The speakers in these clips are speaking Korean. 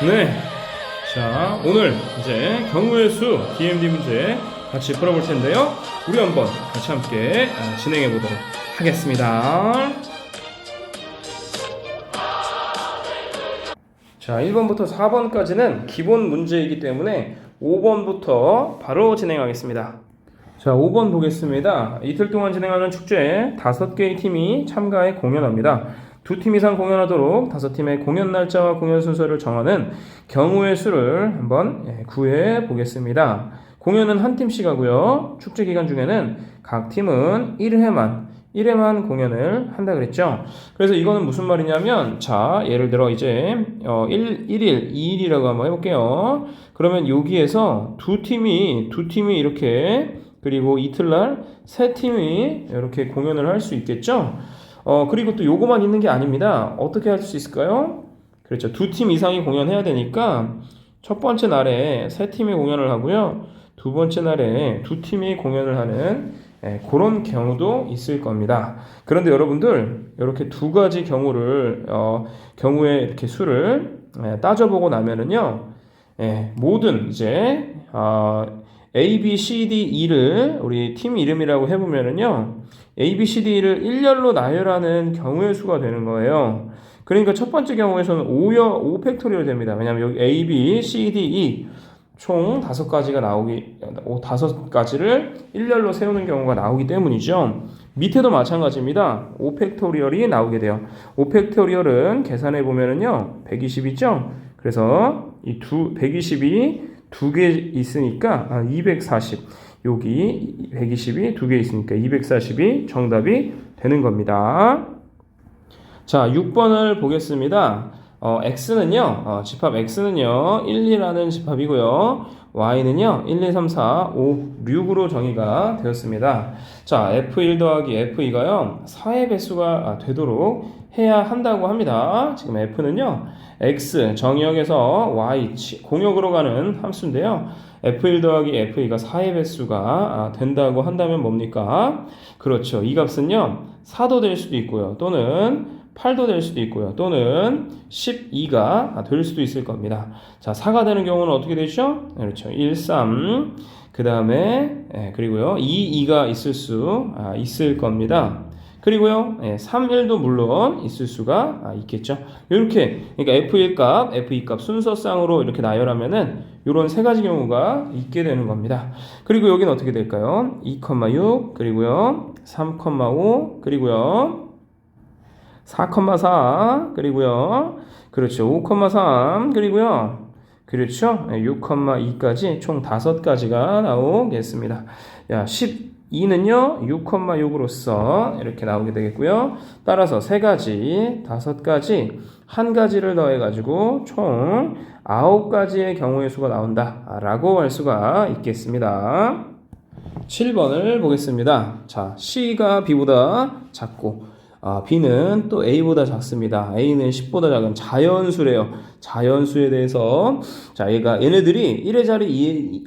네. 자, 오늘 이제 경우의 수 DMD 문제 같이 풀어볼 텐데요. 우리 한번 같이 함께 진행해 보도록 하겠습니다. 자, 1번부터 4번까지는 기본 문제이기 때문에 5번부터 바로 진행하겠습니다. 자, 5번 보겠습니다. 이틀 동안 진행하는 축제에 5개의 팀이 참가해 공연합니다. 2팀 이상 공연하도록 5팀의 공연 날짜와 공연 순서를 정하는 경우의 수를 한번 구해 보겠습니다. 공연은 한 팀씩 하고요. 축제 기간 중에는 각 팀은 1회만 공연을 한다 그랬죠. 그래서 이거는 무슨 말이냐면, 자, 예를 들어 이제 1일, 2일이라고 한번 해볼게요. 그러면 여기에서 두 팀이 이렇게, 그리고 이틀날 세 팀이 이렇게 공연을 할 수 있겠죠. 그리고 또 요거만 있는 게 아닙니다. 어떻게 할 수 있을까요? 그렇죠. 2팀 이상이 공연해야 되니까 첫 번째 날에 세 팀이 공연을 하고요. 두 번째 날에 두 팀이 공연을 하는 그런 경우도 있을 겁니다. 그런데 여러분들 이렇게 두 가지 경우를 경우의 이렇게 수를 따져보고 나면은요, 모든 이제 A, B, C, D, E를 우리 팀 이름이라고 해보면은요, A, B, C, D를 일렬로 나열하는 경우의 수가 되는 거예요. 그러니까 첫 번째 경우에서는 5팩토리얼 됩니다. 왜냐하면 여기 A, B, C, D, E 총 5가지가 나오기, 5가지를 일렬로 세우는 경우가 나오기 때문이죠. 밑에도 마찬가지입니다. 5팩토리얼이 나오게 돼요. 5팩토리얼은 계산해 보면은요, 120이죠? 그래서 이 120이 두 개 있으니까 240. 여기 120이 두 개 있으니까 240이 정답이 되는 겁니다. 자, 6번을 보겠습니다. x는요, 집합 x는요, 1, 2라는 집합이고요. y는요, 1, 2, 3, 4, 5, 6으로 정의가 되었습니다. 자, f1 더하기 f2가요, 4의 배수가 되도록 해야 한다고 합니다. 지금 f는요, x 정의역에서 y 공역으로 가는 함수인데요. f1 더하기 f2가 4의 배수가 된다고 한다면 뭡니까? 그렇죠. 이 값은요, 4도 될 수도 있고요. 또는 8도 될 수도 있고요. 또는 12가 될 수도 있을 겁니다. 자, 4가 되는 경우는 어떻게 되죠? 그렇죠. 1, 3, 그 다음에, 그리고요, 2, 2가 있을 수 있을 겁니다. 그리고요, 3, 1도 물론 있을 수가 있겠죠. 이렇게, 그러니까 F1 값, F2 값 순서상으로 이렇게 나열하면은 이런 세 가지 경우가 있게 되는 겁니다. 그리고 여기는 어떻게 될까요? 2,6, 그리고요, 3,5, 그리고요, 4,4 그리고요, 그렇죠, 5,3 그리고요, 그렇죠, 6,2까지 총 5가지가 나오겠습니다. 야, 12는요 6,6으로서 이렇게 나오게 되겠고요. 따라서 3가지, 5가지, 한 가지를 더해 가지고 총 9가지의 경우의 수가 나온다 라고 할 수가 있겠습니다. 7번을 보겠습니다. 자, C가 B보다 작고 B는 또 A보다 작습니다. A는 10보다 작은 자연수래요. 자연수에 대해서, 자, 얘네들이 1의 자리,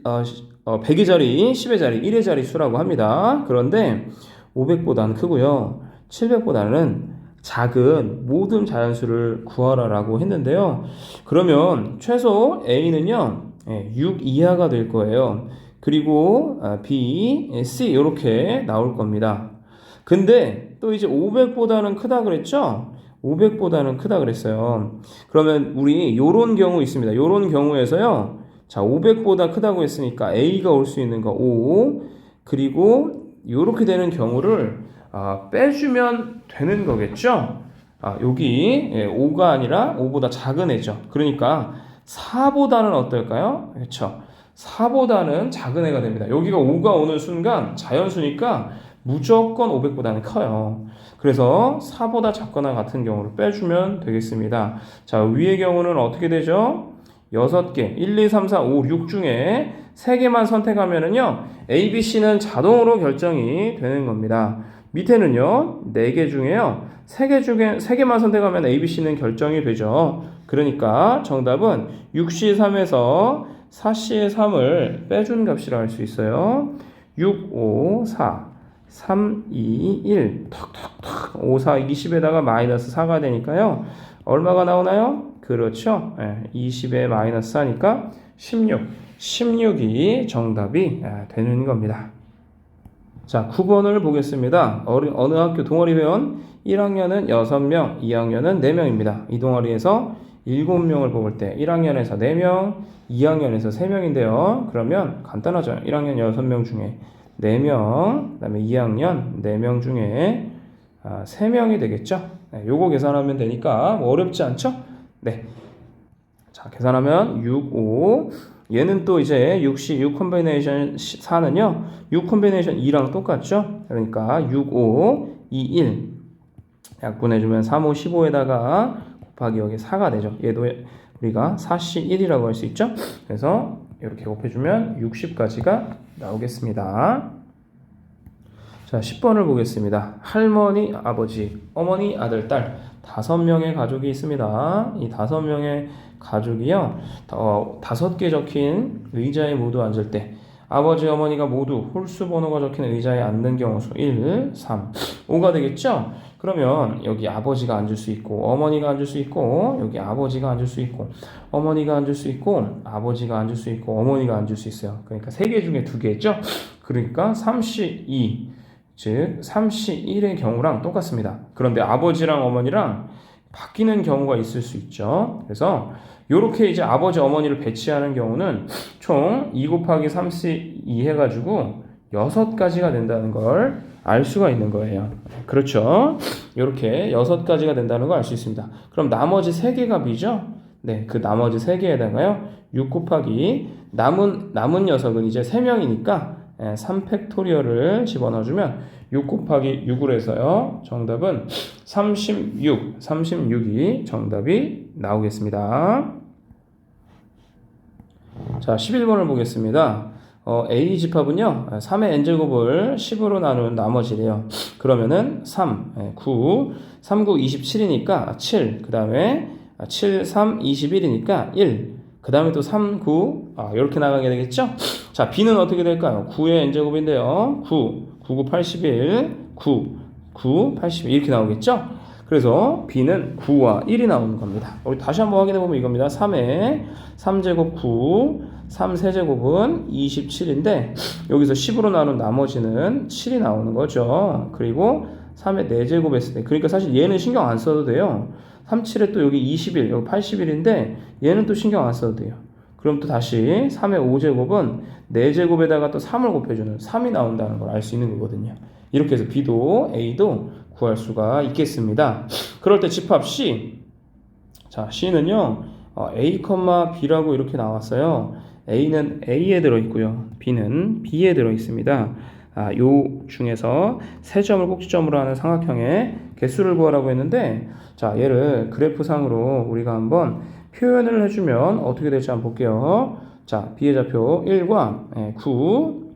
100의 자리, 10의 자리, 1의 자리 수라고 합니다. 그런데 500보다는 크고요. 700보다는 작은 모든 자연수를 구하라라고 했는데요. 그러면 최소 A는요, 6 이하가 될 거예요. 그리고 B, C 이렇게 나올 겁니다. 근데 또 이제 500보다는 크다 그랬죠? 500보다는 크다 그랬어요. 그러면 우리 요런 경우 있습니다. 요런 경우에서요. 자, 500보다 크다고 했으니까 A가 올 수 있는 거 5, 그리고 요렇게 되는 경우를 빼주면 되는 거겠죠? 여기 5가 아니라 5보다 작은 애죠. 그러니까 4보다는 어떨까요? 그렇죠. 4보다는 작은 애가 됩니다. 여기가 5가 오는 순간 자연수니까 무조건 500보다는 커요. 그래서 4보다 작거나 같은 경우를 빼주면 되겠습니다. 자, 위의 경우는 어떻게 되죠? 6개, 1, 2, 3, 4, 5, 6 중에 3개만 선택하면은요, A, B, C는 자동으로 결정이 되는 겁니다. 밑에는요, 4개 중에요, 3개만 선택하면 A, B, C는 결정이 되죠. 그러니까 정답은 6C 3에서 4C의 3을 빼준 값이라 할 수 있어요. 6, 5, 4. 3, 2, 1 턱턱턱 5, 4, 20에다가 마이너스 4가 되니까요. 얼마가 나오나요? 그렇죠. 20에 마이너스 하니까 16. 16이 정답이 되는 겁니다. 자, 9번을 보겠습니다. 어느 학교 동아리 회원 1학년은 6명, 2학년은 4명입니다. 이 동아리에서 7명을 뽑을 때 1학년에서 4명, 2학년에서 3명인데요. 그러면 간단하죠. 1학년 6명 중에 4명, 그 다음에 2학년 4명 중에 3명이 되겠죠. 요거 계산하면 되니까 뭐 어렵지 않죠? 네. 자, 계산하면 6, 5. 얘는 또 이제 6시 6 콤비네이션 4는요. 6 콤비네이션 2랑 똑같죠? 그러니까 6, 5, 2, 1. 약분해주면 3, 5, 15에다가 곱하기 여기 4가 되죠. 얘도 우리가 4시 1이라고 할 수 있죠? 그래서 이렇게 곱해주면 60까지가 나오겠습니다. 자, 10번을 보겠습니다. 할머니, 아버지, 어머니, 아들, 딸 5명의 가족이 있습니다. 이 5명의 가족이요. 5개 적힌 의자에 모두 앉을 때 아버지, 어머니가 모두 홀수 번호가 적힌 의자에 앉는 경우 수 1, 3, 5가 되겠죠? 그러면 여기 아버지가 앉을 수 있고 어머니가 앉을 수 있고 여기 아버지가 앉을 수 있고 어머니가 앉을 수 있고 아버지가 앉을 수 있고 어머니가 앉을 수 있어요. 그러니까 3개 중에 2개죠? 그러니까 3C2 즉 3C1의 경우랑 똑같습니다. 그런데 아버지랑 어머니랑 바뀌는 경우가 있을 수 있죠. 그래서 이렇게 이제 아버지 어머니를 배치하는 경우는 총 2 곱하기 3C2 해가지고 6가지가 된다는 걸 알 수가 있는 거예요. 그렇죠. 이렇게 6가지가 된다는 걸 알 수 있습니다. 그럼 나머지 3개가 B죠? 네, 그 나머지 3개에다가요 6 곱하기 남은 녀석은 이제 3명이니까 3팩토리얼을 집어넣어주면 6 곱하기 6을 해서요. 정답은 36이 정답이 나오겠습니다. 자, 11번을 보겠습니다. A 집합은요. 3의 n제곱을 10으로 나눈 나머지래요. 그러면은 3, 9, 3, 9, 27이니까 7, 그 다음에 7, 3, 21이니까 1, 그 다음에 또 3, 9, 이렇게 나가게 되겠죠? 자, B는 어떻게 될까요? 9의 n제곱인데요. 9, 9, 81, 9, 9, 81 이렇게 나오겠죠? 그래서 B는 9와 1이 나오는 겁니다. 우리 다시 한번 확인해 보면 이겁니다. 3의 3제곱 9, 3 세제곱은 27인데 여기서 10으로 나눈 나머지는 7이 나오는 거죠. 그리고 3의 4제곱 했을 때 그러니까 사실 얘는 신경 안 써도 돼요. 3, 7에 또 여기 21, 여기 81인데 얘는 또 신경 안 써도 돼요. 그럼 또 다시 3의 5제곱은 4제곱에다가 또 3을 곱해주는 3이 나온다는 걸 알 수 있는 거거든요. 이렇게 해서 B도 A도 구할 수가 있겠습니다. 그럴 때 집합 C. 자, C는요. A, B라고 이렇게 나왔어요. A는 A에 들어있고요. B는 B에 들어있습니다. 요 중에서 세 점을 꼭지점으로 하는 삼각형의 개수를 구하라고 했는데 자, 얘를 그래프상으로 우리가 한번 표현을 해주면 어떻게 될지 한번 볼게요. 자, B의 좌표 1과 9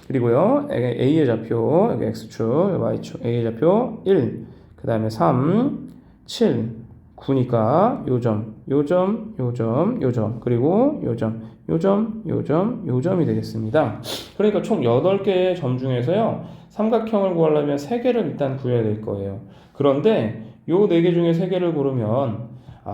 그리고요 A의 좌표 여기 X축 Y축 A의 좌표 1 그 다음에 3 7 9니까 요점 그리고 요점이 되겠습니다. 그러니까 총 8개의 점 중에서요 삼각형을 구하려면 3개를 일단 구해야 될 거예요. 그런데 요 4개 중에 3개를 고르면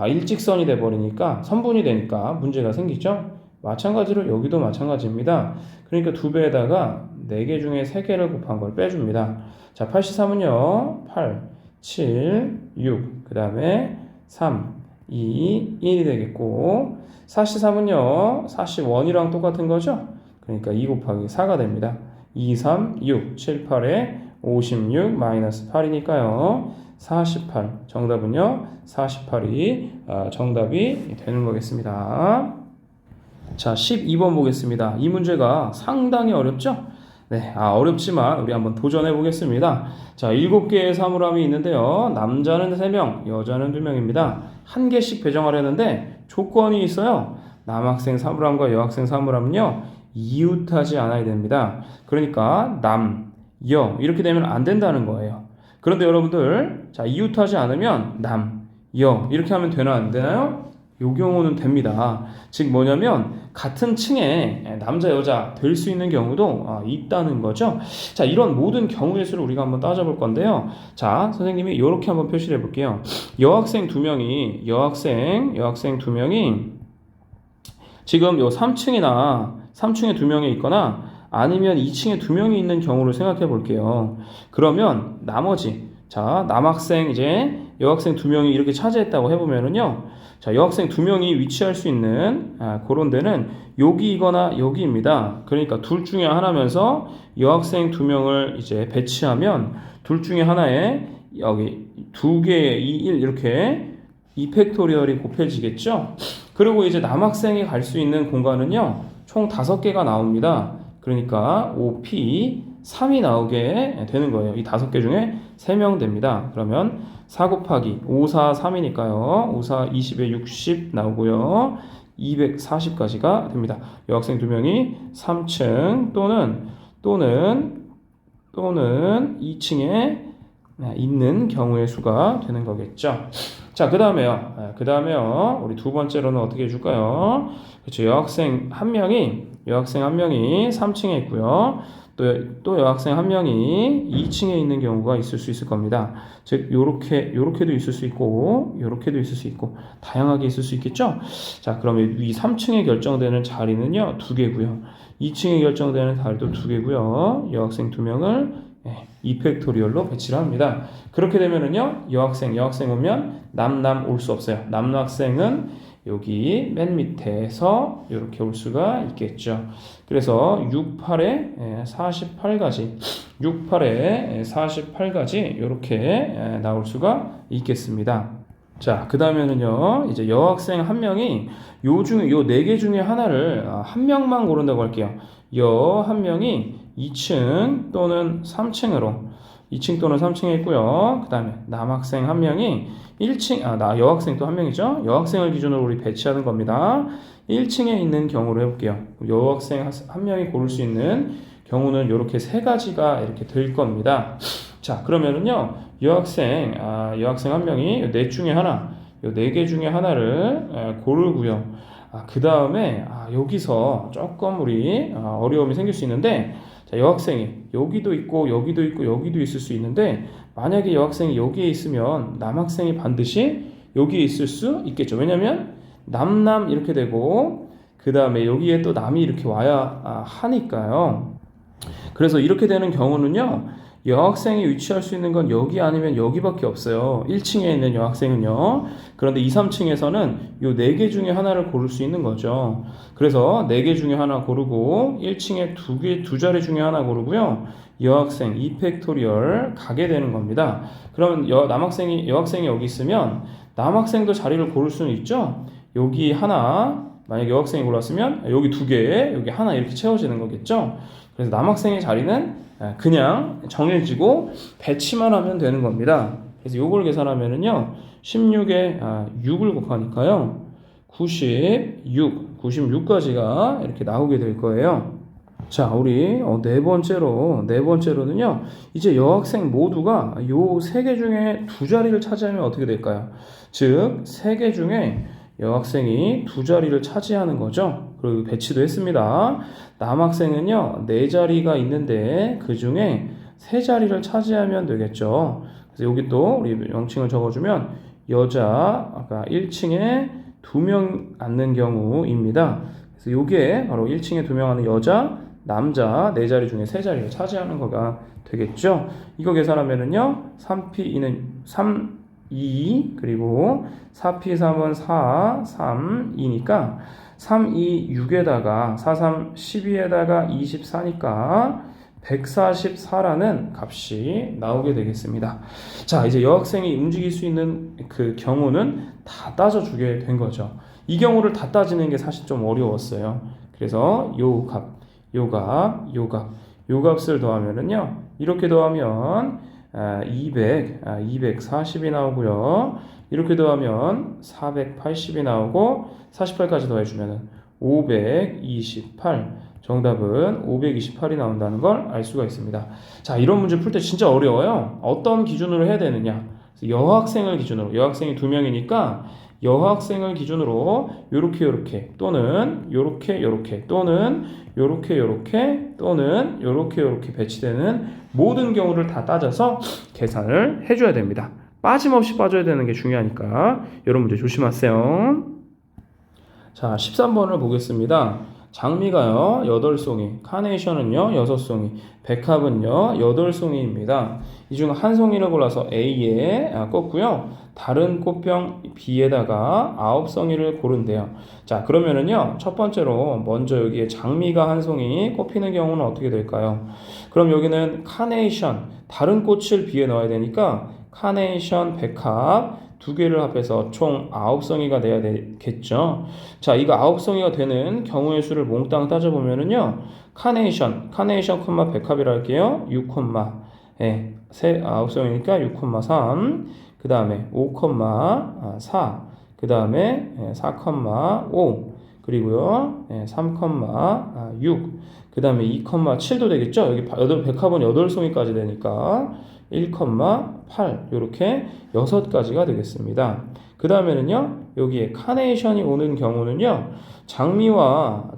일직선이 돼버리니까 선분이 되니까 문제가 생기죠. 마찬가지로 여기도 마찬가지입니다. 그러니까 2배에다가 4개 중에 3개를 곱한 걸 빼줍니다. 자, 83은요 8, 7, 6 그 다음에 3, 2, 1이 되겠고 43은요 41이랑 똑같은 거죠. 그러니까 2 곱하기 4가 됩니다. 2, 3, 6, 7, 8에 56 마이너스 8이니까요 48 정답은요 48이 정답이 되는 거겠습니다. 자, 12번 보겠습니다. 이 문제가 상당히 어렵죠? 네, 어렵지만 우리 한번 도전해 보겠습니다. 자, 7개의 사물함이 있는데요. 남자는 3명, 여자는 2명입니다. 한 개씩 배정하려는데 조건이 있어요. 남학생 사물함과 여학생 사물함은요. 이웃하지 않아야 됩니다. 그러니까 남, 여 이렇게 되면 안 된다는 거예요. 그런데 여러분들 자, 이웃하지 않으면 남, 여 이렇게 하면 되나 안 되나요? 요 경우는 됩니다. 즉 뭐냐면 같은 층에 남자 여자 될 수 있는 경우도 있다는 거죠. 자, 이런 모든 경우의 수를 우리가 한번 따져볼 건데요. 자, 선생님이 이렇게 한번 표시를 해볼게요. 여학생 두 명이 지금 요 3층에 두 명이 있거나 아니면 2층에 두 명이 있는 경우를 생각해 볼게요. 그러면 나머지 남학생 여학생 두 명이 이렇게 차지했다고 해보면은요. 자, 여학생 두 명이 위치할 수 있는 그런 데는 여기이거나 여기입니다. 그러니까 둘 중에 하나면서 여학생 두 명을 이제 배치하면 둘 중에 하나에 여기 두 개의 1 이렇게 2팩토리얼이 곱해지겠죠. 그리고 이제 남학생이 갈 수 있는 공간은요. 총 5개가 나옵니다. 그러니까 5P 3이 나오게 되는 거예요. 이 5개 중에 3명 됩니다. 그러면 4 곱하기 5, 4, 3이니까요. 5, 4, 20에 60 나오고요. 240까지가 됩니다. 여학생 두 명이 3층 또는 2층에 있는 경우의 수가 되는 거겠죠. 자, 그 다음에요. 우리 두 번째로는 어떻게 해줄까요? 그렇죠. 여학생 한 명이 3층에 있고요. 또 여학생 한 명이 2층에 있는 경우가 있을 수 있을 겁니다. 즉, 요렇게도 있을 수 있고, 요렇게도 있을 수 있고, 다양하게 있을 수 있겠죠? 자, 그러면 이 3층에 결정되는 자리는요, 2개고요. 2층에 결정되는 자리도 2개고요. 여학생 2명을 2팩토리얼로 배치를 합니다. 그렇게 되면은요, 여학생 오면 남 올 수 없어요. 남학생은 여기 맨 밑에서 이렇게 올 수가 있겠죠. 그래서 6, 8에 48가지 이렇게 나올 수가 있겠습니다. 자, 그 다음에는요, 이제 여학생 한 명이 요 4개 중에 하나를 한 명만 고른다고 할게요. 여 한 명이 2층 또는 3층에 있고요. 그 다음에 남학생 한 명이 1층, 여학생 또 한 명이죠. 여학생을 기준으로 우리 배치하는 겁니다. 1층에 있는 경우로 해볼게요. 여학생 한 명이 고를 수 있는 경우는 이렇게 3가지가 이렇게 될 겁니다. 자, 그러면은요, 여학생 한 명이 요 4개 중에 하나를 고르고요. 그 다음에 여기서 조금 우리 어려움이 생길 수 있는데, 자, 여학생이 여기도 있고 여기도 있을 수 있는데, 만약에 여학생이 여기에 있으면 남학생이 반드시 여기에 있을 수 있겠죠. 왜냐면 남 이렇게 되고 그 다음에 여기에 또 남이 이렇게 와야 하니까요. 그래서 이렇게 되는 경우는요, 여학생이 위치할 수 있는 건 여기 아니면 여기밖에 없어요. 1층에 있는 여학생은요. 그런데 2, 3층에서는 요 4개 중에 하나를 고를 수 있는 거죠. 그래서 4개 중에 하나 고르고 1층에 두 자리 중에 하나 고르고요. 여학생 2팩토리얼 가게 되는 겁니다. 그러면 여학생이 여기 있으면 남학생도 자리를 고를 수는 있죠. 여기 하나, 만약에 여학생이 골랐으면 여기 2개, 여기 하나 이렇게 채워지는 거겠죠. 그래서 남학생의 자리는 그냥 정해지고 배치만 하면 되는 겁니다. 그래서 요걸 계산하면은요, 16에 6을 곱하니까요, 96까지가 이렇게 나오게 될 거예요. 자, 우리 네 번째로는요, 이제 여학생 모두가 요 3개 중에 2자리를 차지하면 어떻게 될까요? 즉, 3개 중에 여학생이 2자리를 차지하는 거죠. 그리고 배치도 했습니다. 남학생은요, 4자리가 있는데 그 중에 3자리를 차지하면 되겠죠. 그래서 여기 또 우리 명칭을 적어주면 여자 아까 1층에 2명 앉는 경우입니다. 그래서 이게 바로 1층에 2명 앉는 여자, 남자 4자리 중에 3자리를 차지하는 거가 되겠죠. 이거 계산하면은요, 3P는 3, 2 그리고 4P 3은 4, 3, 2니까 3, 2, 6에다가 4, 3, 12에다가 24니까 144라는 값이 나오게 되겠습니다. 자, 이제 여학생이 움직일 수 있는 그 경우는 다 따져주게 된 거죠. 이 경우를 다 따지는 게 사실 좀 어려웠어요. 그래서 요 값을 더하면은요, 이렇게 더하면 240이 나오고요. 이렇게 더하면 480이 나오고 48까지 더해주면 528, 정답은 528이 나온다는 걸 알 수가 있습니다. 자, 이런 문제 풀 때 진짜 어려워요. 어떤 기준으로 해야 되느냐? 여학생을 기준으로, 여학생이 2명이니까 여학생을 기준으로 요렇게 또는 요렇게 또는 요렇게 또는 요렇게 배치되는 모든 경우를 다 따져서 계산을 해줘야 됩니다. 빠짐없이 빠져야 되는 게 중요하니까 여러분 문제 조심하세요. 자, 13번을 보겠습니다. 장미가요 8송이, 카네이션은요 6송이, 백합은요 8송이입니다. 이 중 한 송이를 골라서 A에 꽂고요. 다른 꽃병 B에다가 9송이를 고른대요. 자, 그러면은요 첫 번째로 먼저 여기에 장미가 한 송이 꼽히는 경우는 어떻게 될까요? 그럼 여기는 카네이션, 다른 꽃을 B에 넣어야 되니까 카네이션, 백합 두 개를 합해서 총 9송이가 돼야 되겠죠. 자, 이거 9송이가 되는 경우의 수를 몽땅 따져보면은요, 카네이션, 백합이라 할게요. 6, 9송이니까 6,3, 그 다음에 5,4, 그 다음에 4,5, 그리고요, 3,6, 그 다음에 2,7도 되겠죠. 여기 백합은 8송이까지 되니까 1,8 이렇게 6가지가 되겠습니다. 그 다음에는요 여기에 카네이션이 오는 경우는요 장미와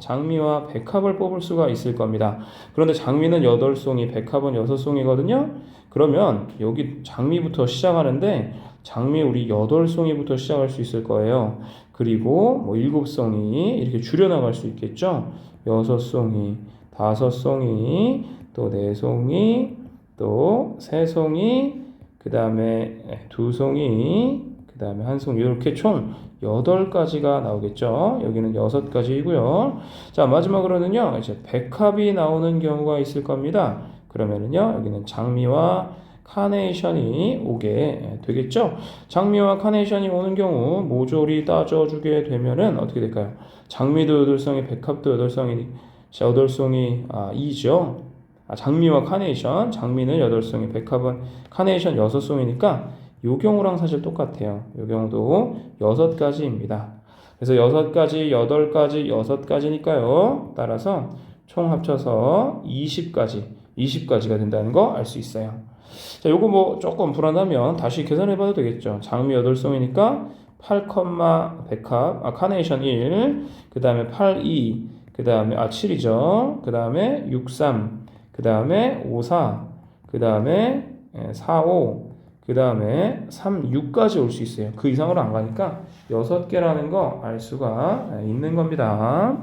백합을 뽑을 수가 있을 겁니다. 그런데 장미는 8송이, 백합은 6송이거든요. 그러면 여기 장미부터 시작하는데 장미 우리 8송이부터 시작할 수 있을 거예요. 그리고 뭐 7송이 이렇게 줄여나갈 수 있겠죠. 6송이, 5송이, 또 4송이, 또 3송이, 그 다음에 2송이, 그 다음에 1송이 이렇게 총 8가지가 나오겠죠. 여기는 6가지이고요. 자, 마지막으로는요 이제 백합이 나오는 경우가 있을 겁니다. 그러면은요 여기는 장미와 카네이션이 오게 되겠죠. 장미와 카네이션이 오는 경우 모조리 따져주게 되면은 어떻게 될까요? 장미도 8송이, 백합도 8송이, 8송이 2죠. 장미와 카네이션, 장미는 8송이, 백합은 카네이션 6송이니까 요 경우랑 사실 똑같아요. 요 경우도 6가지입니다. 그래서 6가지, 8가지, 6가지니까요. 따라서 총 합쳐서 20가지가 된다는 거 알 수 있어요. 자, 요거 뭐 조금 불안하면 다시 계산해 봐도 되겠죠. 장미 8송이니까 8, 백합, 카네이션 1, 그 다음에 8, 2, 그 다음에 7이죠. 그 다음에 6, 3, 그 다음에 5, 4, 그 다음에 4, 5, 그 다음에 3, 6까지 올 수 있어요. 그 이상으로 안 가니까 6개라는 거 알 수가 있는 겁니다.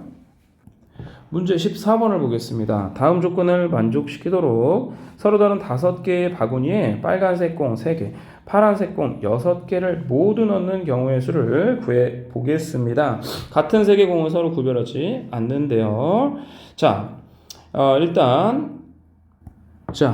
문제 14번을 보겠습니다. 다음 조건을 만족시키도록 서로 다른 5개의 바구니에 빨간색 공 3개, 파란색 공 6개를 모두 넣는 경우의 수를 구해 보겠습니다. 같은 색의 공은 서로 구별하지 않는데요. 자, 일단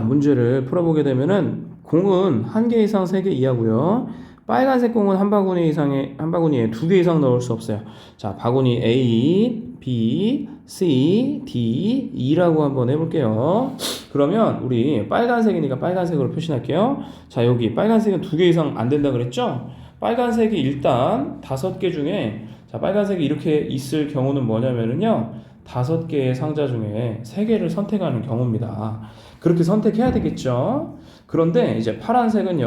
문제를 풀어보게 되면은 공은 1개 이상 3개 이하고요. 빨간색 공은 한 바구니에 2개 이상 넣을 수 없어요. 자, 바구니 A, B, C, D, E라고 한번 해볼게요. 그러면 우리 빨간색이니까 빨간색으로 표시할게요. 자, 여기 빨간색은 2개 이상 안 된다 그랬죠? 빨간색이 일단 5개 중에 빨간색이 이렇게 있을 경우는 뭐냐면은요. 5개의 상자 중에 3개를 선택하는 경우입니다. 그렇게 선택해야 되겠죠? 그런데 이제 파란색은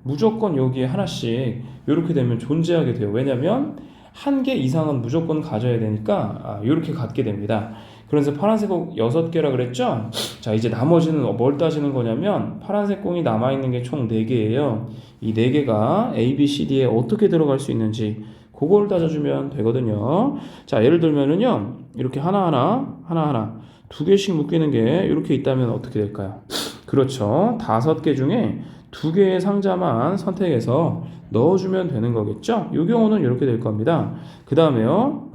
무조건 여기에 하나씩 이렇게 되면 존재하게 돼요. 왜냐면 1개 이상은 무조건 가져야 되니까 이렇게 갖게 됩니다. 그래서 파란색 공 6개라 그랬죠? 자, 이제 나머지는 뭘 따지는 거냐면 파란색 공이 남아있는 게 총 4개예요. 이 4개가 A, B, C, D에 어떻게 들어갈 수 있는지 그걸 따져주면 되거든요. 자, 예를 들면은요, 이렇게 하나하나 2개씩 묶이는 게 이렇게 있다면 어떻게 될까요? 그렇죠. 5개 중에 2개의 상자만 선택해서 넣어주면 되는 거겠죠? 이 경우는 이렇게 될 겁니다. 그 다음에요,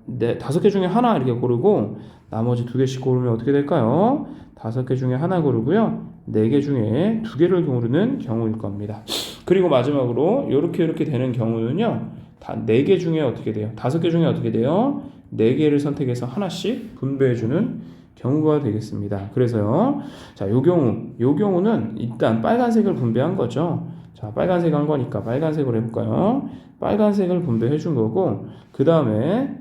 5개 중에 하나 이렇게 고르고 나머지 2개씩 고르면 어떻게 될까요? 5개 중에 하나 고르고요, 4개 중에 2개를 고르는 경우일 겁니다. 그리고 마지막으로 이렇게 되는 경우는요, 4개 중에 어떻게 돼요? 5개 중에 어떻게 돼요? 4개를 선택해서 하나씩 분배해주는 경우가 되겠습니다. 그래서요, 자, 요 경우는 일단 빨간색을 분배한 거죠. 자, 빨간색 한 거니까 빨간색으로 해볼까요? 빨간색을 분배해 준 거고, 그 다음에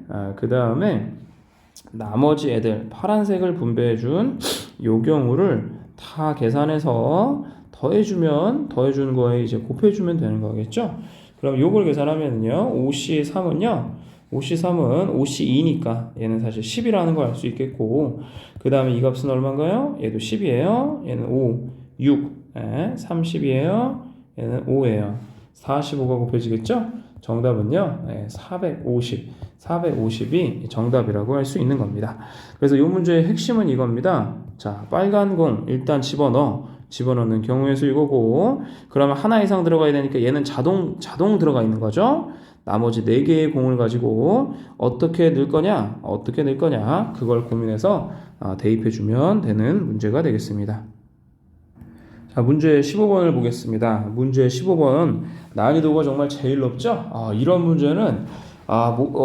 나머지 애들 파란색을 분배해 준 요 경우를 다 계산해서 더해주는 거에 이제 곱해주면 되는 거겠죠. 그럼 요걸 계산하면요. 5C3은요. 5C3은 5C2니까 얘는 사실 10이라는 걸 알 수 있겠고 그 다음에 이 값은 얼마인가요? 얘도 10이에요. 얘는 5, 6, 30이에요. 얘는 5예요. 45가 곱해지겠죠? 정답은요. 450. 450이 정답이라고 할 수 있는 겁니다. 그래서 이 문제의 핵심은 이겁니다. 자, 빨간 공 일단 집어넣는 경우의 수 이거고 그러면 하나 이상 들어가야 되니까 얘는 자동 들어가 있는 거죠. 나머지 4개의 공을 가지고 어떻게 넣을 거냐 그걸 고민해서 대입해 주면 되는 문제가 되겠습니다. 자, 문제 15번을 보겠습니다. 문제 15번 난이도가 정말 제일 높죠? 이런 문제는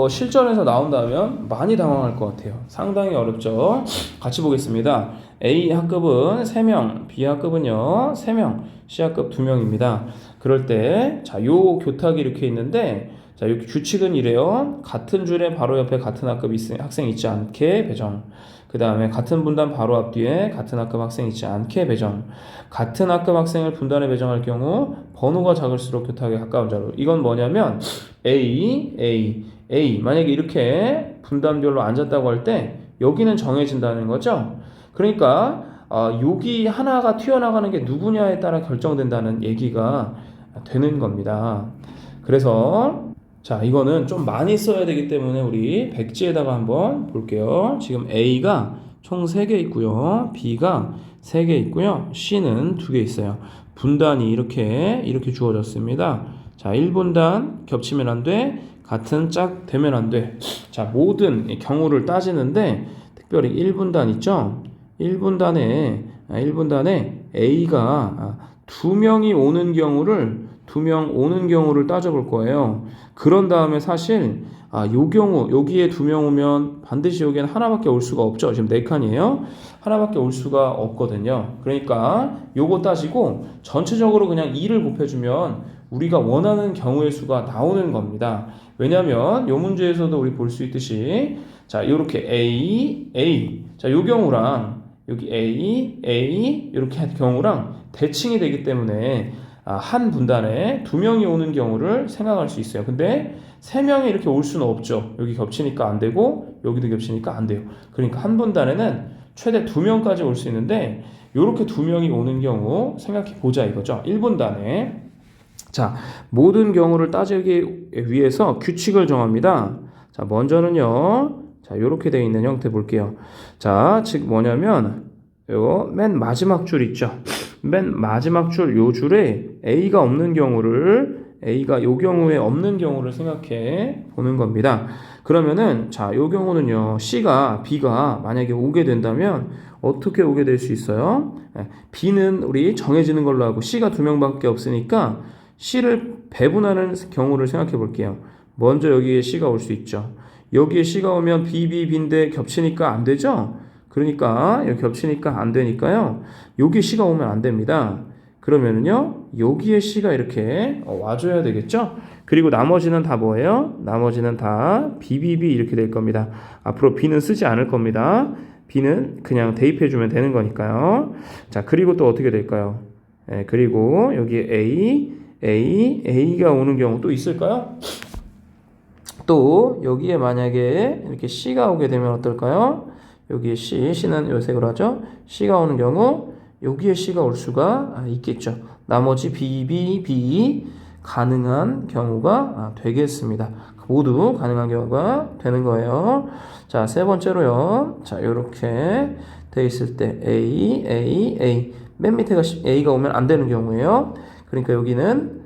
실전에서 나온다면 많이 당황할 것 같아요. 상당히 어렵죠? 같이 보겠습니다. A 학급은 3명, B 학급은요 3명, C 학급 2명입니다. 그럴 때, 자, 요 교탁이 이렇게 있는데, 자, 여기 규칙은 이래요. 같은 줄에 바로 옆에 같은 학급 학생 있지 않게 배정. 그 다음에 같은 분단 바로 앞뒤에 같은 학급 학생 있지 않게 배정. 같은 학급 학생을 분단에 배정할 경우 번호가 작을수록 교탁에 가까운 자로. 이건 뭐냐면 A 만약에 이렇게 분단별로 앉았다고 할 때 여기는 정해진다는 거죠. 그러니까 여기 하나가 튀어나가는 게 누구냐에 따라 결정된다는 얘기가 되는 겁니다. 그래서 자, 이거는 좀 많이 써야 되기 때문에 우리 백지에다가 한번 볼게요. 지금 A가 총 3개 있고요. B가 3개 있고요. C는 2개 있어요. 분단이 이렇게 주어졌습니다. 자, 1분단 겹치면 안 돼. 같은 짝 되면 안 돼. 자, 모든 경우를 따지는데 특별히 1분단 있죠? 1분단에 A가 2명이 오는 경우를 2명 오는 경우를 따져볼 거예요. 그런 다음에 사실 요 경우 여기에 2명 오면 반드시 여기에는 하나밖에 올 수가 없죠. 지금 4칸이에요. 하나밖에 올 수가 없거든요. 그러니까 요거 따지고 전체적으로 그냥 2를 곱해주면 우리가 원하는 경우의 수가 나오는 겁니다. 왜냐면 요 문제에서도 우리 볼 수 있듯이 자, 요렇게 A 자, 요 경우랑 여기 A 이렇게 한 경우랑 대칭이 되기 때문에 한 분단에 2명이 오는 경우를 생각할 수 있어요. 근데 3명이 이렇게 올 수는 없죠. 여기 겹치니까 안 되고 여기도 겹치니까 안 돼요. 그러니까 한 분단에는 최대 2명까지 올 수 있는데 이렇게 2명이 오는 경우 생각해 보자 이거죠. 1분단에 자, 모든 경우를 따지기 위해서 규칙을 정합니다. 자, 먼저는요. 자, 요렇게 되어 있는 형태 볼게요. 자, 즉 뭐냐면 요 맨 마지막 줄 있죠. 맨 마지막 줄 요 줄에 A가 없는 경우를 A가 요 경우에 없는 경우를 생각해 보는 겁니다. 그러면은 자, 요 경우는요. B가 만약에 오게 된다면 어떻게 오게 될 수 있어요? B는 우리 정해지는 걸로 하고 C가 2명밖에 없으니까 C를 배분하는 경우를 생각해 볼게요. 먼저 여기에 C가 올 수 있죠. 여기에 C가 오면 B인데 겹치니까 안 되죠? 그러니까 여기 겹치니까 안 되니까요. 여기 C가 오면 안 됩니다. 그러면은요. 여기에 C가 이렇게 와줘야 되겠죠? 그리고 나머지는 다 뭐예요? 나머지는 다 BBB 이렇게 될 겁니다. 앞으로 B는 쓰지 않을 겁니다. B는 그냥 대입해주면 되는 거니까요. 자, 그리고 또 어떻게 될까요? 그리고 여기에 A가 오는 경우 또 있을까요? 또 여기에 만약에 이렇게 C가 오게 되면 어떨까요? 여기에 C는 요색으로 하죠. C가 오는 경우 여기에 C가 올 수가 있겠죠. 나머지 B 가능한 경우가 되겠습니다. 모두 가능한 경우가 되는 거예요. 자, 세 번째로요. 자, 이렇게 돼 있을 때 A 맨 밑에가 A가 오면 안 되는 경우예요. 그러니까 여기는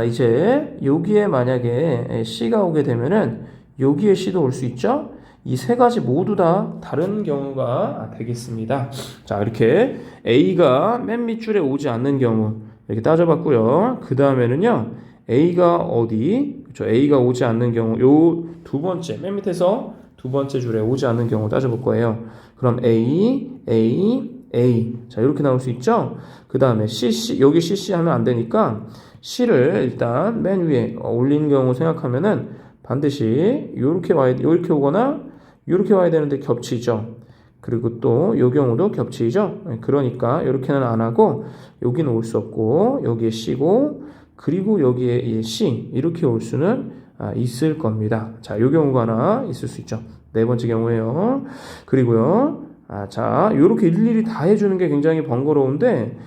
이제 여기에 만약에 C가 오게 되면은 여기에 C도 올 수 있죠. 이 세 가지 모두 다 다른 경우가 되겠습니다. 자, 이렇게 A가 맨 밑줄에 오지 않는 경우 이렇게 따져봤고요. 그 다음에는요, A가 그렇죠? A가 오지 않는 경우, 요 두 번째 맨 밑에서 두 번째 줄에 오지 않는 경우 따져볼 거예요. 그럼 A. 자, 이렇게 나올 수 있죠. 그 다음에 여기 CC 하면 안 되니까 C를 일단 맨 위에 올린 경우 생각하면은 반드시 이렇게 오거나 이렇게 와야 되는데 겹치죠. 그리고 또 이 경우도 겹치죠. 그러니까 이렇게는 안 하고 여기는 올 수 없고 여기에 C고 그리고 여기에 이 C 이렇게 올 수는 있을 겁니다. 자, 요 경우가 하나 있을 수 있죠. 네 번째 경우에요. 그리고요. 자, 요렇게 일일이 다 해주는 게 굉장히 번거로운데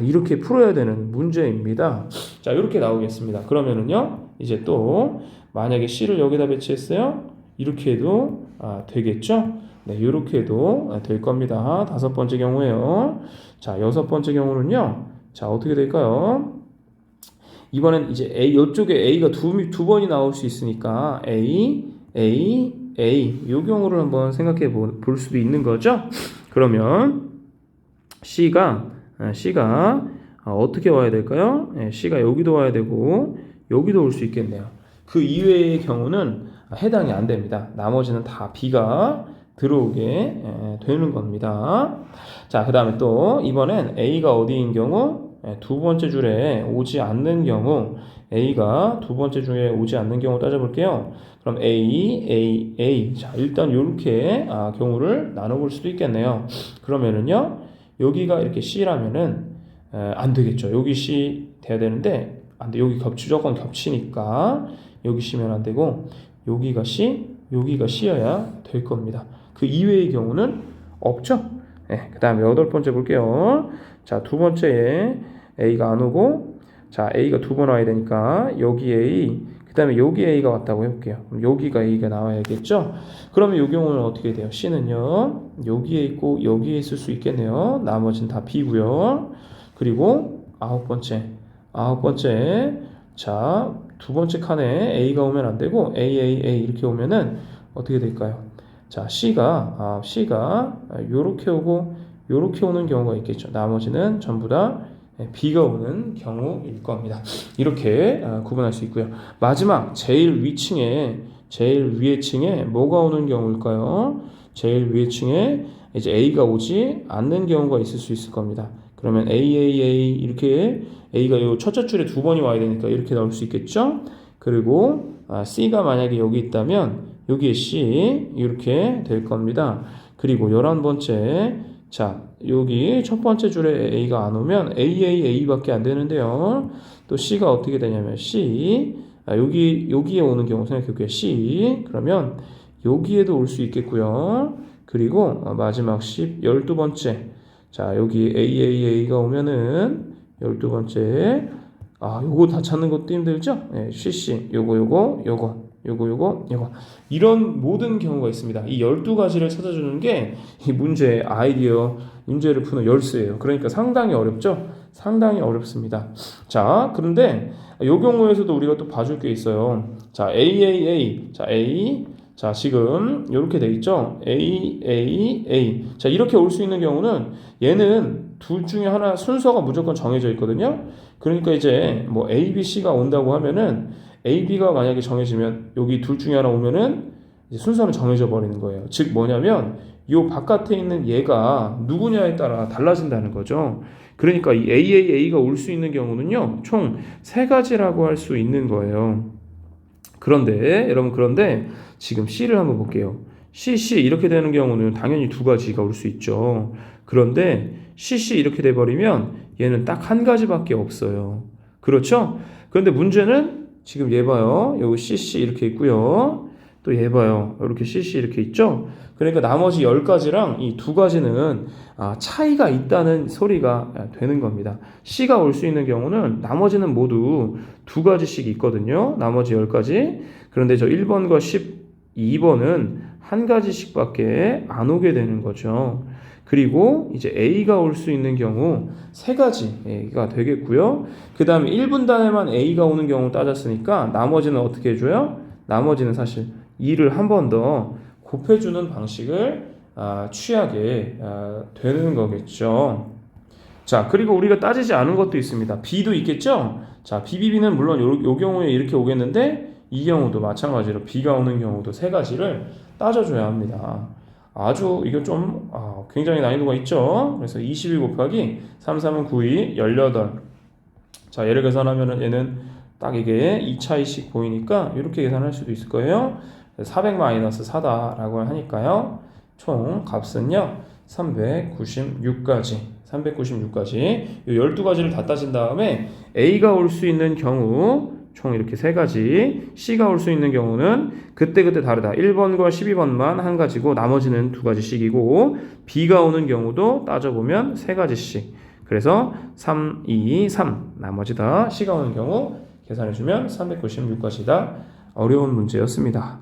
이렇게 풀어야 되는 문제입니다. 자, 이렇게 나오겠습니다. 그러면은요, 이제 또 만약에 C를 여기다 배치했어요. 이렇게 해도 되겠죠? 네, 이렇게 해도 될 겁니다. 다섯 번째 경우에요. 자, 여섯 번째 경우는요. 자, 어떻게 될까요? 이번엔 이제 A, 이쪽에 A가 두 번이 나올 수 있으니까 A, 이 경우를 한번 생각해 볼 수도 있는 거죠. 그러면 C가 어떻게 와야 될까요? C가 여기도 와야 되고 여기도 올 수 있겠네요. 그 이외의 경우는 해당이 안 됩니다. 나머지는 다 B가 들어오게 되는 겁니다. 자, 그 다음에 또 이번엔 A가 어디인 경우? 두 번째 줄에 오지 않는 경우, A가 두 번째 줄에 오지 않는 경우 따져볼게요. 그럼 A. 자, 일단 이렇게 경우를 나눠볼 수도 있겠네요. 그러면은요, 여기가 이렇게 C라면은 안 되겠죠. 여기 C 돼야 되는데 안 돼. 여기 무조건 겹치니까 여기 C면 안 되고 여기가 C, 여기가 C여야 될 겁니다. 그 이외의 경우는 없죠. 네, 그 다음에 여덟 번째 볼게요. 자, 두 번째에 A가 안 오고, 자, A가 두 번 와야 되니까 여기 A, 그 다음에 여기 A가 왔다고 해볼게요. 그럼 여기가 A가 나와야겠죠? 그러면 이 경우는 어떻게 돼요? C는요, 여기에 있고 여기에 있을 수 있겠네요. 나머지는 다 B고요. 그리고 아홉 번째, 자, 두 번째 칸에 A가 오면 안 되고 A 이렇게 오면은 어떻게 될까요? 자, C가 요렇게 오고 요렇게 오는 경우가 있겠죠. 나머지는 전부 다 B가 오는 경우일 겁니다. 이렇게 구분할 수 있고요. 마지막 제일 위에 층에 뭐가 오는 경우일까요? 제일 위에 층에 이제 A가 오지 않는 경우가 있을 수 있을 겁니다. 그러면 A 이렇게 A가 요 첫째 줄에 두 번이 와야 되니까 이렇게 나올 수 있겠죠? 그리고 C가 만약에 여기 있다면 여기에 C 이렇게 될 겁니다. 그리고 11번째, 자, 여기 첫 번째 줄에 A가 안 오면 A밖에 안 되는데요. 또 C가 어떻게 되냐면 C, 여기에 오는 경우 생각해볼게요. C, 그러면 여기에도 올 수 있겠고요. 그리고 마지막 12번째, 자, 여기 A가 오면은 12번째, 요거 다 찾는 것도 힘들죠? 네, CC, 요거. 이런 모든 경우가 있습니다. 이 12가지를 찾아주는 게 이 문제의 아이디어, 문제를 푸는 열쇠예요. 그러니까 상당히 어렵죠? 상당히 어렵습니다. 자, 그런데 이 경우에서도 우리가 또 봐줄 게 있어요. 자, 자, A. 자, 지금 이렇게 돼 있죠? A. 자, 이렇게 올 수 있는 경우는 얘는 둘 중에 하나 순서가 무조건 정해져 있거든요. 그러니까 이제 뭐 A, B, C가 온다고 하면은 A, B가 만약에 정해지면 여기 둘 중에 하나 오면은 이제 순서는 정해져 버리는 거예요. 즉 뭐냐면 요 바깥에 있는 얘가 누구냐에 따라 달라진다는 거죠. 그러니까 이 A가 올 수 있는 경우는요, 총 3가지라고 할 수 있는 거예요. 그런데 지금 C를 한번 볼게요. C 이렇게 되는 경우는 당연히 2가지가 올 수 있죠. 그런데 CC 이렇게 돼버리면 얘는 딱 1가지밖에 없어요. 그렇죠? 그런데 문제는 지금 얘 봐요. 여기 CC 이렇게 있고요. 또 얘 봐요. 이렇게 CC 이렇게 있죠? 그러니까 나머지 10가지랑 이 2가지는 차이가 있다는 소리가 되는 겁니다. C가 올 수 있는 경우는 나머지는 모두 2가지씩 있거든요. 나머지 10가지. 그런데 저 1번과 12번은 1가지씩밖에 안 오게 되는 거죠. 그리고 이제 A가 올 수 있는 경우 3가지가 되겠고요. 그 다음에 1분단에만 A가 오는 경우 따졌으니까 나머지는 어떻게 해줘요? 나머지는 사실 2를 한 번 더 곱해주는 방식을 취하게 되는 거겠죠. 자, 그리고 우리가 따지지 않은 것도 있습니다. B도 있겠죠? 자, BBB는 물론 요 경우에 이렇게 오겠는데 이 경우도 마찬가지로 B가 오는 경우도 3가지를 따져줘야 합니다. 아주 이게 좀 굉장히 난이도가 있죠. 그래서 22 곱하기 3, 3은 9, 2, 18. 자, 얘를 계산하면은 얘는 딱 이게 2차이씩 보이니까 이렇게 계산할 수도 있을 거예요. 400-4다라고 하니까요. 총 값은요 396까지 396까지. 이 12가지를 다 따진 다음에 A가 올 수 있는 경우 총 이렇게 3가지, C가 올 수 있는 경우는 그때그때 다르다. 1번과 12번만 한 가지고 나머지는 2가지씩이고, B가 오는 경우도 따져보면 3가지씩. 그래서 3, 2, 3 나머지 다 C가 오는 경우 계산해주면 396가지다. 어려운 문제였습니다.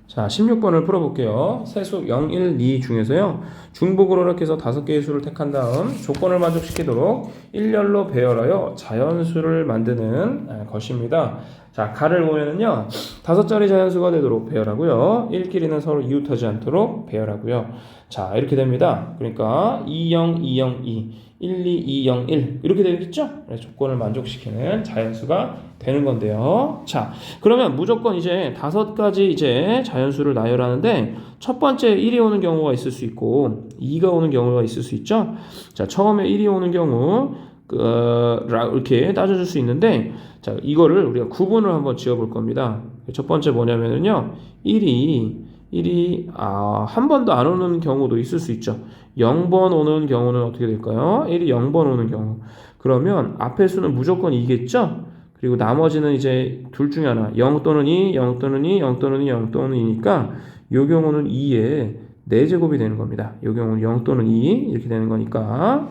자, 16번을 풀어볼게요. 세수 0, 1, 2 중에서요, 중복으로 이렇게 해서 5개의 수를 택한 다음 조건을 만족시키도록 일렬로 배열하여 자연수를 만드는 것입니다. 자, 가를 보면은요, 5자리 자연수가 되도록 배열하고요, 1끼리는 서로 이웃하지 않도록 배열하고요. 자, 이렇게 됩니다. 그러니까 2, 0, 2, 0, 2, 1, 2, 2, 0, 1 이렇게 되겠죠? 조건을 만족시키는 자연수가 되는 건데요. 자, 그러면 무조건 이제 5가지 이제 자연수를 나열하는데, 첫 번째 1이 오는 경우가 있을 수 있고 2가 오는 경우가 있을 수 있죠. 자, 처음에 1이 오는 경우 이렇게 따져줄 수 있는데, 자, 이거를 우리가 구분을 한번 지어볼 겁니다. 첫 번째 뭐냐면은요, 1이 한 번도 안 오는 경우도 있을 수 있죠. 0번 오는 경우는 어떻게 될까요? 1이 0번 오는 경우. 그러면 앞의 수는 무조건 2겠죠? 그리고 나머지는 이제 둘 중에 하나, 0 또는 2, 0 또는 2, 0 또는 2, 0 또는 2니까 이 경우는 2의 4제곱이 되는 겁니다. 이 경우는 0 또는 2 이렇게 되는 거니까.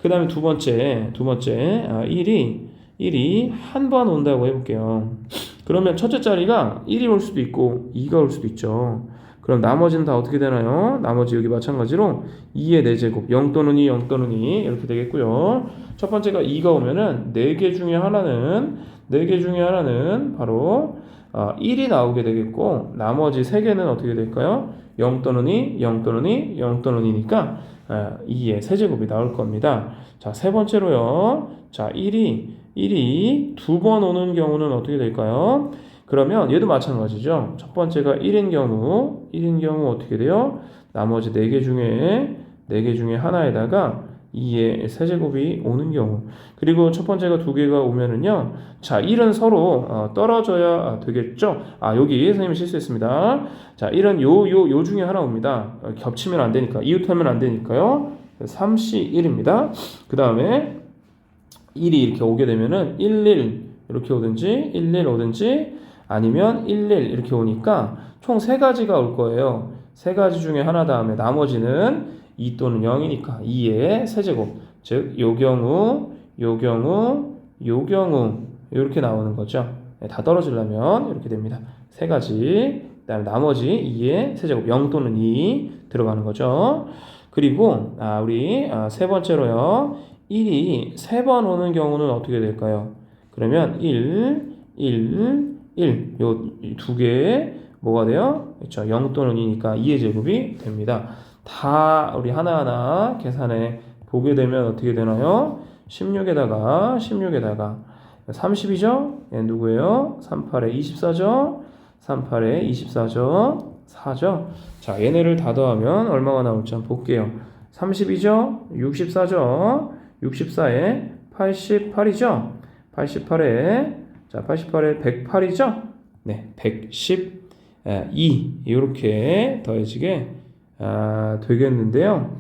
그 다음에 두 번째 1이 한 번 온다고 해볼게요. 그러면 첫째 자리가 1이 올 수도 있고 2가 올 수도 있죠. 그럼 나머지는 다 어떻게 되나요? 나머지 여기 마찬가지로 2의 4제곱, 0 또는 2, 0 또는 2 이렇게 되겠고요. 첫 번째가 2가 오면은 4개 중에 하나는 바로 1이 나오게 되겠고, 나머지 3개는 어떻게 될까요? 0 또는 2, 0 또는 2, 0 또는 2니까 2의 세제곱이 나올 겁니다. 자, 세 번째로요. 자, 1이 2번 오는 경우는 어떻게 될까요? 그러면 얘도 마찬가지죠. 첫 번째가 1인 경우 어떻게 돼요? 나머지 4개 중에 하나에다가 2의 세제곱이 오는 경우. 그리고 첫 번째가 2개가 오면은요, 자, 1은 서로 떨어져야 되겠죠. 여기 선생님이 실수했습니다. 자, 1은 요 중에 하나 옵니다. 겹치면 안 되니까, 이웃하면 안 되니까요. 3C 1입니다. 그 다음에 1이 이렇게 오게 되면은 11 이렇게 오든지 11 오든지 아니면 11 이렇게 오니까 총 3가지가 올 거예요. 3가지 중에 하나 다음에 나머지는 2 또는 0이니까 2의 세제곱, 즉 요 경우 이렇게 나오는 거죠. 다 떨어지려면 이렇게 됩니다. 3가지, 그 다음에 나머지 2의 세제곱, 0 또는 2 들어가는 거죠. 그리고 우리 세 번째로요, 1이 3번 오는 경우는 어떻게 될까요? 그러면 1 요 2개 뭐가 돼요? 그렇죠. 0 또는 2니까 2의 제곱이 됩니다. 다 우리 하나하나 계산해 보게 되면 어떻게 되나요? 16에다가 30이죠? 얘 누구예요? 38에 24죠? 38에 24죠? 4죠? 자, 얘네를 다 더하면 얼마가 나올지 한번 볼게요. 32죠? 64죠? 64에 88이죠? 88에 108이죠? 네, 112 이렇게 더해지게 되겠는데요.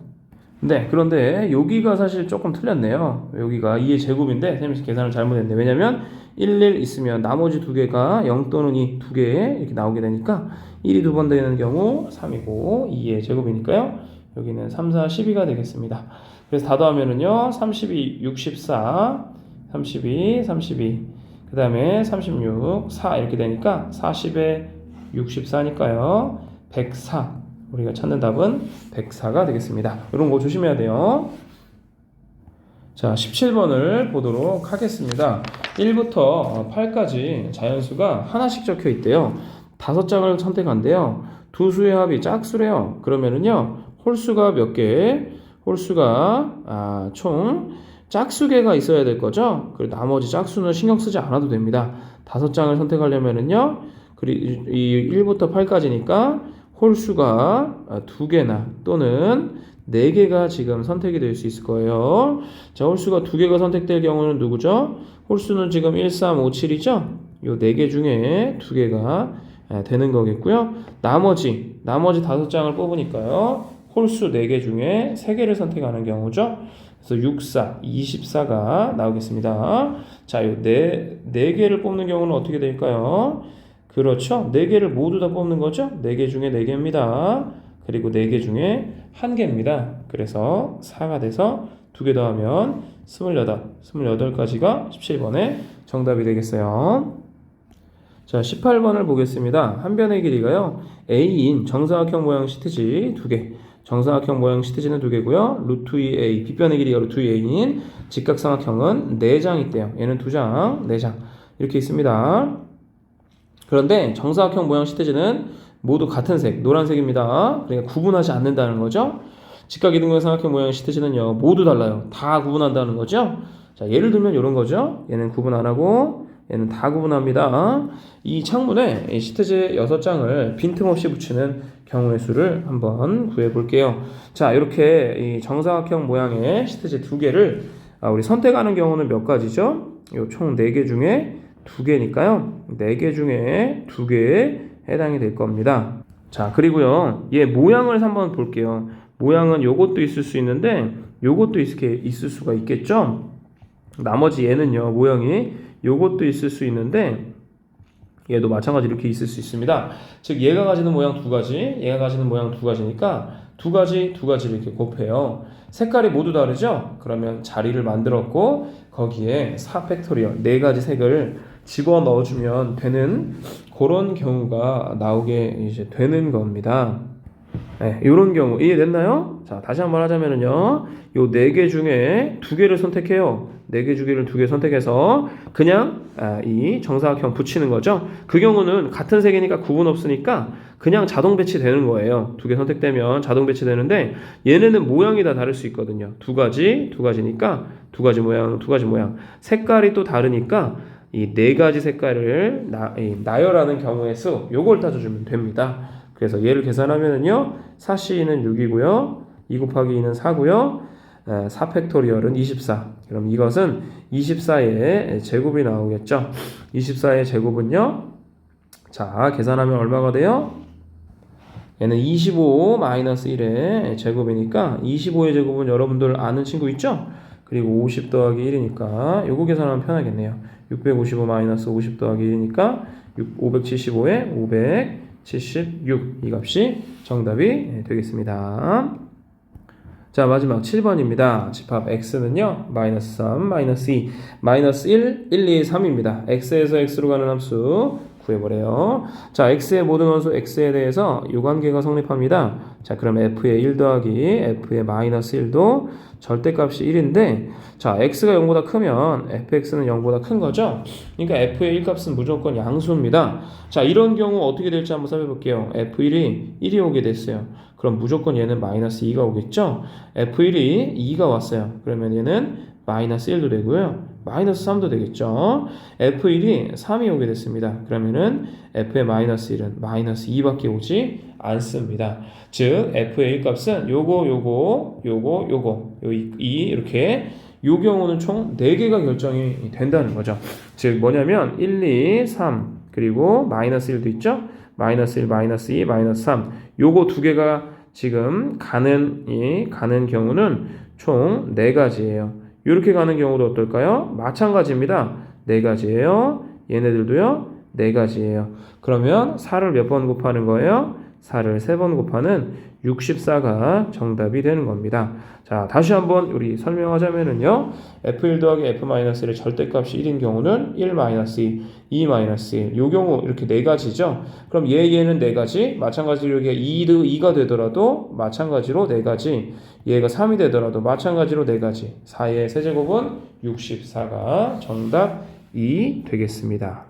네, 그런데 여기가 사실 조금 틀렸네요. 여기가 2의 제곱인데 선생님이 계산을 잘못했네. 왜냐면 11 있으면 나머지 2개가 0 또는 2 2개 이렇게 나오게 되니까 1이 2번 되는 경우 3이고 2의 제곱이니까요. 여기는 3, 4, 12가 되겠습니다. 그래서 다 더하면은요, 32, 64, 32, 그 다음에 36, 4 이렇게 되니까 40에 64니까요. 104. 우리가 찾는 답은 104가 되겠습니다. 이런 거 조심해야 돼요. 자, 17번을 보도록 하겠습니다. 1부터 8까지 자연수가 하나씩 적혀 있대요. 5장을 선택한대요. 두 수의 합이 짝수래요. 그러면은요, 홀수가 몇 개? 홀수가 총 짝수개가 있어야 될 거죠. 그리고 나머지 짝수는 신경 쓰지 않아도 됩니다. 5장을 선택하려면은요, 그리고 이 1부터 8까지니까 홀수가 2개나 또는 4개가 지금 선택이 될 수 있을 거예요. 자, 홀수가 2개가 선택될 경우는 누구죠? 홀수는 지금 1, 3, 5, 7이죠? 요 4개 중에 2개가 되는 거겠고요. 나머지 5장을 뽑으니까요. 홀수 4개 중에 3개를 선택하는 경우죠. 그래서 6, 4, 24가 나오겠습니다. 자, 이 4개를 뽑는 경우는 어떻게 될까요? 그렇죠. 4개를 모두 다 뽑는 거죠. 4개 중에 4개입니다. 그리고 4개 중에 1개입니다. 그래서 4가 돼서 2개 더하면 28가지가 17번의 정답이 되겠어요. 자, 18번을 보겠습니다. 한 변의 길이가요, a인 정사각형 모양 시트지 2개, 정사각형 모양 시트지는 2개고요. 루트 2a, 빗변의 길이가 루트 2a인 직각삼각형은 4장 있대요. 얘는 2장, 4장 이렇게 있습니다. 그런데 정사각형 모양 시트지는 모두 같은 색, 노란색입니다. 그러니까 구분하지 않는다는 거죠. 직각이등변 삼각형 모양 시트지는요, 모두 달라요. 다 구분한다는 거죠. 자, 예를 들면 이런 거죠. 얘는 구분 안 하고 얘는 다 구분합니다. 이 창문에 이 시트지 6장을 빈틈없이 붙이는 경우의 수를 한번 구해 볼게요. 자, 이렇게 이 정사각형 모양의 시트지 2개를 우리 선택하는 경우는 몇 가지죠? 요 총 4개 중에 2개니까요. 4개 중에 2개에 해당이 될 겁니다. 자, 그리고요, 얘 모양을 한번 볼게요. 모양은 요것도 있을 수 있는데 요것도 있을 수가 있겠죠? 나머지 얘는요, 모양이 요것도 있을 수 있는데 얘도 마찬가지로 이렇게 있을 수 있습니다. 즉 얘가 가지는 모양 2가지, 얘가 가지는 모양 2가지니까 2가지를 이렇게 곱해요. 색깔이 모두 다르죠? 그러면 자리를 만들었고 거기에 4팩토리얼 4가지 색을 집어넣어 주면 되는 그런 경우가 나오게 이제 되는 겁니다. 네, 이런 경우 이해됐나요? 자, 다시 한번 하자면은요, 요 4개 중에 2개를 선택해요. 4개 중에 2개 선택해서 그냥 이 정사각형 붙이는 거죠. 그 경우는 같은 색이니까 구분 없으니까 그냥 자동 배치되는 거예요. 2개 선택되면 자동 배치되는데 얘네는 모양이 다 다를 수 있거든요. 2가지니까 2가지 모양. 색깔이 또 다르니까 이 4가지 색깔을 나열하는 경우의 수, 요걸 따져주면 됩니다. 그래서 얘를 계산하면은요, 4C는 6이고요, 2 곱하기 2는 4고요, 4팩토리얼은 24. 그럼 이것은 24의 제곱이 나오겠죠. 24의 제곱은요, 자, 계산하면 얼마가 돼요? 얘는 25 마이너스 1의 제곱이니까 25의 제곱은 여러분들 아는 친구 있죠? 그리고 50 더하기 1이니까 요거 계산하면 편하겠네요. 655 마이너스 50 더하기 1이니까 575에 576, 이 값이 정답이 되겠습니다. 자, 마지막 7번입니다. 집합 x는요, 마이너스 3, 마이너스 2, 마이너스 1, 1, 2, 3입니다. x에서 x로 가는 함수 구해보래요. 자, x의 모든 원소 x에 대해서 이 관계가 성립합니다. 자, 그럼 f의 1 더하기 f의 마이너스 1도 절대값이 1인데, 자, x가 0보다 크면 fx는 0보다 큰 거죠. 그러니까 f의 1값은 무조건 양수입니다. 자, 이런 경우 어떻게 될지 한번 살펴볼게요. f1이 1이 오게 됐어요. 그럼 무조건 얘는 마이너스 2가 오겠죠. f1이 2가 왔어요. 그러면 얘는 마이너스 1도 되고요, 마이너스 3도 되겠죠. F1이 3이 오게 됐습니다. 그러면은 F의 마이너스 1은 마이너스 2밖에 오지 않습니다. 즉 F의 1값은 요거 이렇게 요 경우는 총 4개가 결정이 된다는 거죠. 즉 뭐냐면 1, 2, 3 그리고 마이너스 1도 있죠. 마이너스 1, 마이너스 2, 마이너스 3 요거 2개가 지금 가는 경우는 총 4가지예요. 이렇게 가는 경우도 어떨까요? 마찬가지입니다. 4가지예요. 얘네들도요, 4가지예요. 그러면 4를 몇 번 곱하는 거예요? 4를 3번 곱하는 64가 정답이 되는 겁니다. 자, 다시 한번 우리 설명하자면은요, f1 더하기 f-1의 절대값이 1인 경우는 1-2, 2-1. 요 경우 이렇게 4가지죠. 그럼 얘는 4가지, 마찬가지로 이게 2가 되더라도 마찬가지로 4가지, 얘가 3이 되더라도 마찬가지로 4가지, 4의 세제곱은 64가 정답이 되겠습니다.